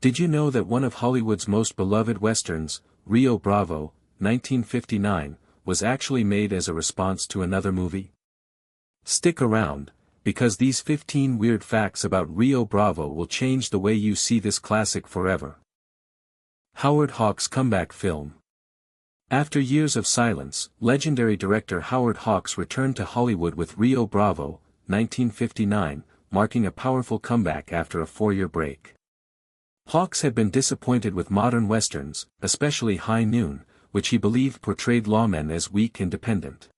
Did you know that one of Hollywood's most beloved westerns, Rio Bravo, 1959, was actually made as a response to another movie? Stick around, because these 15 weird facts about Rio Bravo will change the way you see this classic forever. Howard Hawks' comeback film. After years of silence, legendary director Howard Hawks returned to Hollywood with Rio Bravo, 1959, marking a powerful comeback after a 4-year break. Hawks had been disappointed with modern westerns, especially High Noon, which he believed portrayed lawmen as weak and dependent.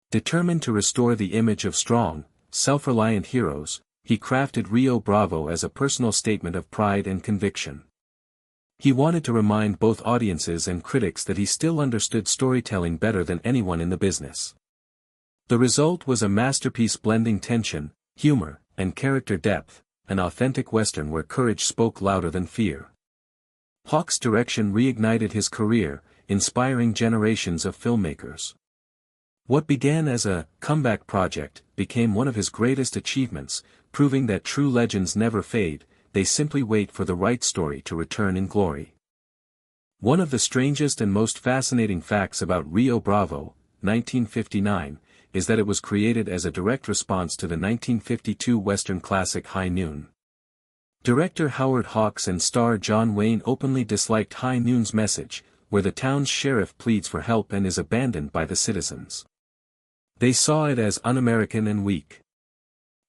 Determined to restore the image of strong, self-reliant heroes, he crafted Rio Bravo as a personal statement of pride and conviction. He wanted to remind both audiences and critics that he still understood storytelling better than anyone in the business. The result was a masterpiece blending tension, humor, and character depth, an authentic western where courage spoke louder than fear. Hawks' direction reignited his career, inspiring generations of filmmakers. What began as a comeback project became one of his greatest achievements, proving that true legends never fade, they simply wait for the right story to return in glory. One of the strangest and most fascinating facts about Rio Bravo, 1959, is that it was created as a direct response to the 1952 Western classic High Noon. Director Howard Hawks and star John Wayne openly disliked High Noon's message, where the town's sheriff pleads for help and is abandoned by the citizens. They saw it as un-American and weak.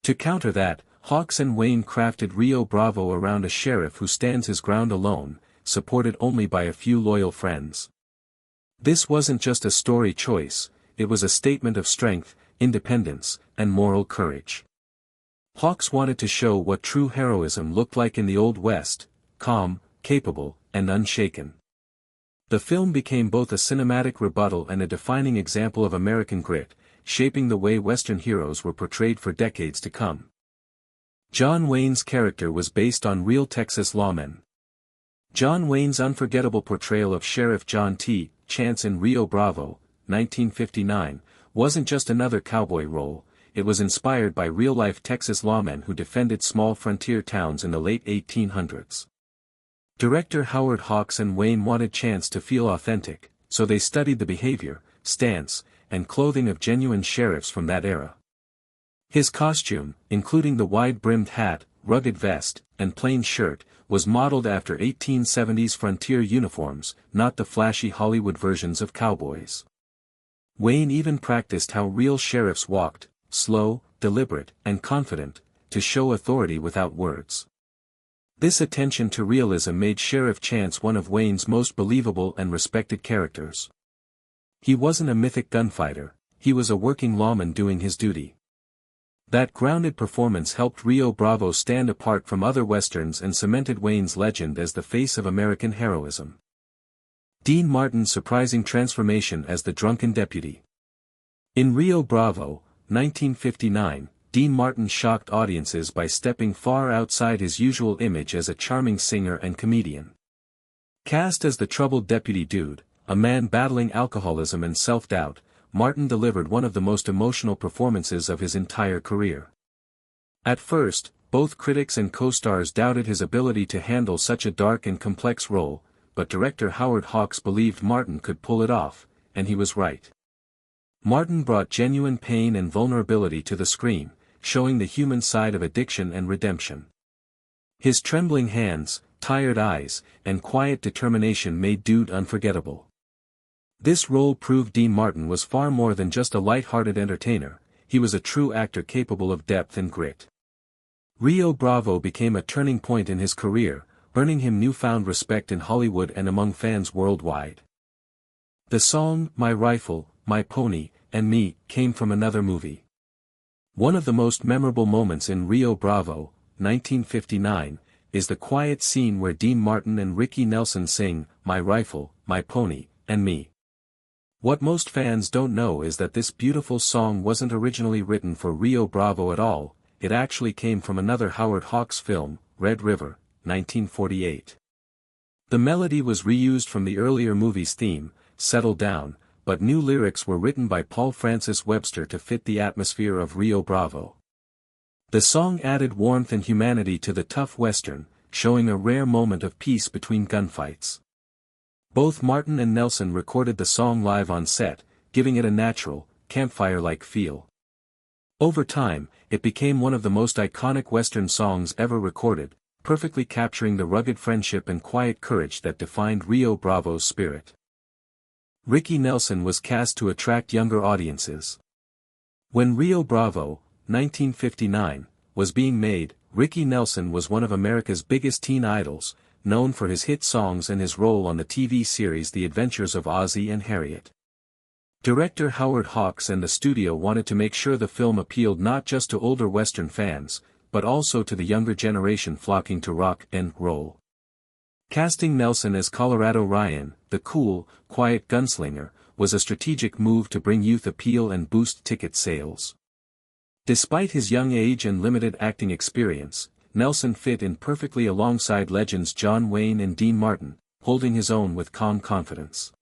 To counter that, Hawks and Wayne crafted Rio Bravo around a sheriff who stands his ground alone, supported only by a few loyal friends. This wasn't just a story choice, it was a statement of strength, independence, and moral courage. Hawks wanted to show what true heroism looked like in the Old West, calm, capable, and unshaken. The film became both a cinematic rebuttal and a defining example of American grit, shaping the way Western heroes were portrayed for decades to come. John Wayne's character was based on real Texas lawmen. John Wayne's unforgettable portrayal of Sheriff John T. Chance in Rio Bravo, 1959, wasn't just another cowboy role, it was inspired by real-life Texas lawmen who defended small frontier towns in the late 1800s. Director Howard Hawks and Wayne wanted Chance to feel authentic, so they studied the behavior, stance, and clothing of genuine sheriffs from that era. His costume, including the wide-brimmed hat, rugged vest, and plain shirt, was modeled after 1870s frontier uniforms, not the flashy Hollywood versions of cowboys. Wayne even practiced how real sheriffs walked, slow, deliberate, and confident, to show authority without words. This attention to realism made Sheriff Chance one of Wayne's most believable and respected characters. He wasn't a mythic gunfighter, he was a working lawman doing his duty. That grounded performance helped Rio Bravo stand apart from other westerns and cemented Wayne's legend as the face of American heroism. Dean Martin's surprising transformation as the drunken deputy. In Rio Bravo, 1959, Dean Martin shocked audiences by stepping far outside his usual image as a charming singer and comedian. Cast as the troubled deputy dude, a man battling alcoholism and self-doubt, Martin delivered one of the most emotional performances of his entire career. At first, both critics and co-stars doubted his ability to handle such a dark and complex role, but director Howard Hawks believed Martin could pull it off, and he was right. Martin brought genuine pain and vulnerability to the screen, showing the human side of addiction and redemption. His trembling hands, tired eyes, and quiet determination made Dude unforgettable. This role proved Dean Martin was far more than just a light-hearted entertainer, he was a true actor capable of depth and grit. Rio Bravo became a turning point in his career, earning him newfound respect in Hollywood and among fans worldwide. The song, My Rifle, My Pony, and Me, came from another movie. One of the most memorable moments in Rio Bravo, 1959, is the quiet scene where Dean Martin and Ricky Nelson sing, My Rifle, My Pony, and Me. What most fans don't know is that this beautiful song wasn't originally written for Rio Bravo at all, it actually came from another Howard Hawks film, Red River, 1948. The melody was reused from the earlier movie's theme, Settle Down, but new lyrics were written by Paul Francis Webster to fit the atmosphere of Rio Bravo. The song added warmth and humanity to the tough western, showing a rare moment of peace between gunfights. Both Martin and Nelson recorded the song live on set, giving it a natural, campfire-like feel. Over time, it became one of the most iconic Western songs ever recorded, perfectly capturing the rugged friendship and quiet courage that defined Rio Bravo's spirit. Ricky Nelson was cast to attract younger audiences. When Rio Bravo, 1959, was being made, Ricky Nelson was one of America's biggest teen idols, known for his hit songs and his role on the TV series The Adventures of Ozzie and Harriet. Director Howard Hawks and the studio wanted to make sure the film appealed not just to older Western fans, but also to the younger generation flocking to rock and roll. Casting Nelson as Colorado Ryan, the cool, quiet gunslinger, was a strategic move to bring youth appeal and boost ticket sales. Despite his young age and limited acting experience, Nelson fit in perfectly alongside legends John Wayne and Dean Martin, holding his own with calm confidence.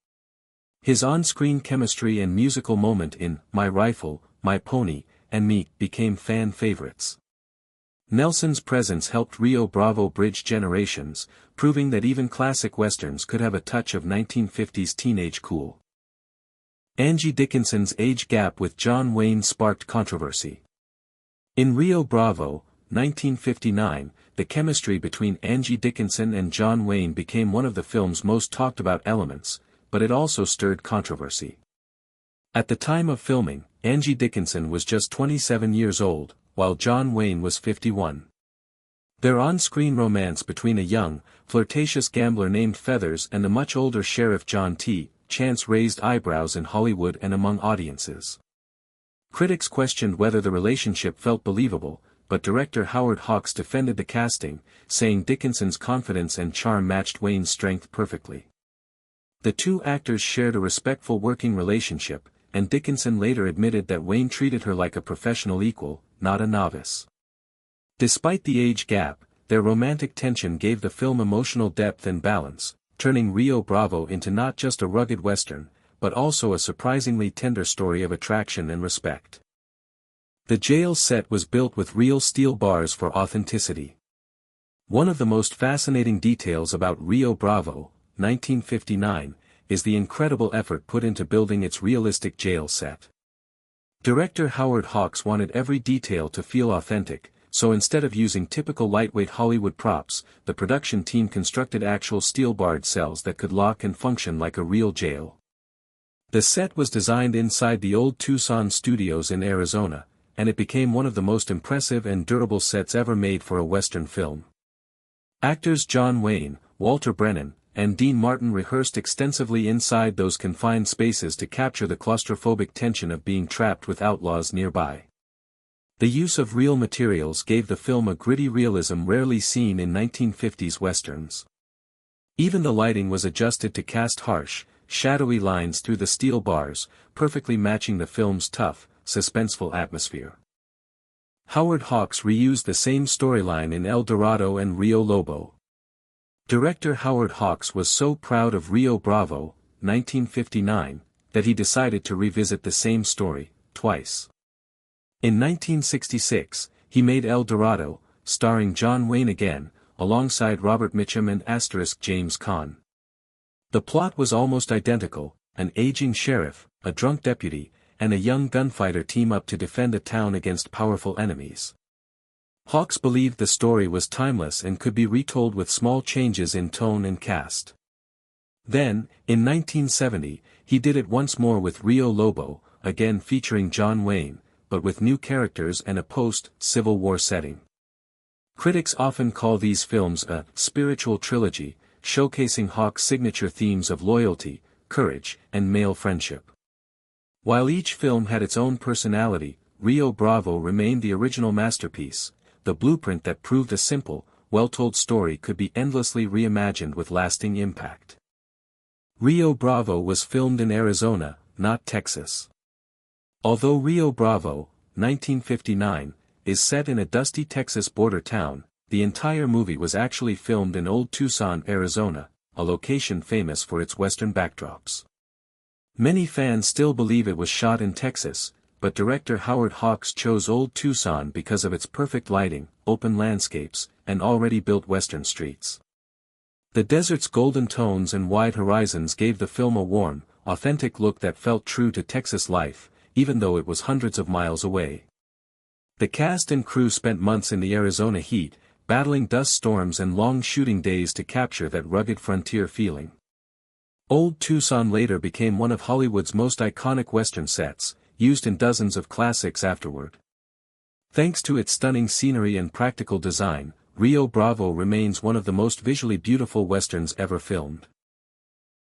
His on-screen chemistry and musical moment in My Rifle, My Pony, and Me became fan favorites. Nelson's presence helped Rio Bravo bridge generations, proving that even classic westerns could have a touch of 1950s teenage cool. Angie Dickinson's age gap with John Wayne sparked controversy. In Rio Bravo, 1959, the chemistry between Angie Dickinson and John Wayne became one of the film's most talked about elements, but it also stirred controversy. At the time of filming, Angie Dickinson was just 27 years old, while John Wayne was 51. Their on-screen romance between a young, flirtatious gambler named Feathers and the much older Sheriff John T. Chance raised eyebrows in Hollywood and among audiences. Critics questioned whether the relationship felt believable, but director Howard Hawks defended the casting, saying Dickinson's confidence and charm matched Wayne's strength perfectly. The two actors shared a respectful working relationship, and Dickinson later admitted that Wayne treated her like a professional equal, not a novice. Despite the age gap, their romantic tension gave the film emotional depth and balance, turning Rio Bravo into not just a rugged Western, but also a surprisingly tender story of attraction and respect. The jail set was built with real steel bars for authenticity. One of the most fascinating details about Rio Bravo, 1959, is the incredible effort put into building its realistic jail set. Director Howard Hawks wanted every detail to feel authentic, so instead of using typical lightweight Hollywood props, the production team constructed actual steel-barred cells that could lock and function like a real jail. The set was designed inside the old Tucson studios in Arizona, and it became one of the most impressive and durable sets ever made for a Western film. Actors John Wayne, Walter Brennan, and Dean Martin rehearsed extensively inside those confined spaces to capture the claustrophobic tension of being trapped with outlaws nearby. The use of real materials gave the film a gritty realism rarely seen in 1950s westerns. Even the lighting was adjusted to cast harsh, shadowy lines through the steel bars, perfectly matching the film's tough, suspenseful atmosphere. Howard Hawks reused the same storyline in El Dorado and Rio Lobo. Director Howard Hawks was so proud of Rio Bravo, 1959, that he decided to revisit the same story, twice. In 1966, he made El Dorado, starring John Wayne again, alongside Robert Mitchum and James Caan. The plot was almost identical: an aging sheriff, a drunk deputy, and a young gunfighter team up to defend a town against powerful enemies. Hawks believed the story was timeless and could be retold with small changes in tone and cast. Then, in 1970, he did it once more with Rio Lobo, again featuring John Wayne, but with new characters and a post-Civil War setting. Critics often call these films a spiritual trilogy, showcasing Hawks' signature themes of loyalty, courage, and male friendship. While each film had its own personality, Rio Bravo remained the original masterpiece, the blueprint that proved a simple, well-told story could be endlessly reimagined with lasting impact. Rio Bravo was filmed in Arizona, not Texas. Although Rio Bravo, 1959, is set in a dusty Texas border town, the entire movie was actually filmed in Old Tucson, Arizona, a location famous for its western backdrops. Many fans still believe it was shot in Texas, but director Howard Hawks chose Old Tucson because of its perfect lighting, open landscapes, and already built western streets. The desert's golden tones and wide horizons gave the film a warm, authentic look that felt true to Texas life, even though it was hundreds of miles away. The cast and crew spent months in the Arizona heat, battling dust storms and long shooting days to capture that rugged frontier feeling. Old Tucson later became one of Hollywood's most iconic western sets, used in dozens of classics afterward. Thanks to its stunning scenery and practical design, Rio Bravo remains one of the most visually beautiful westerns ever filmed.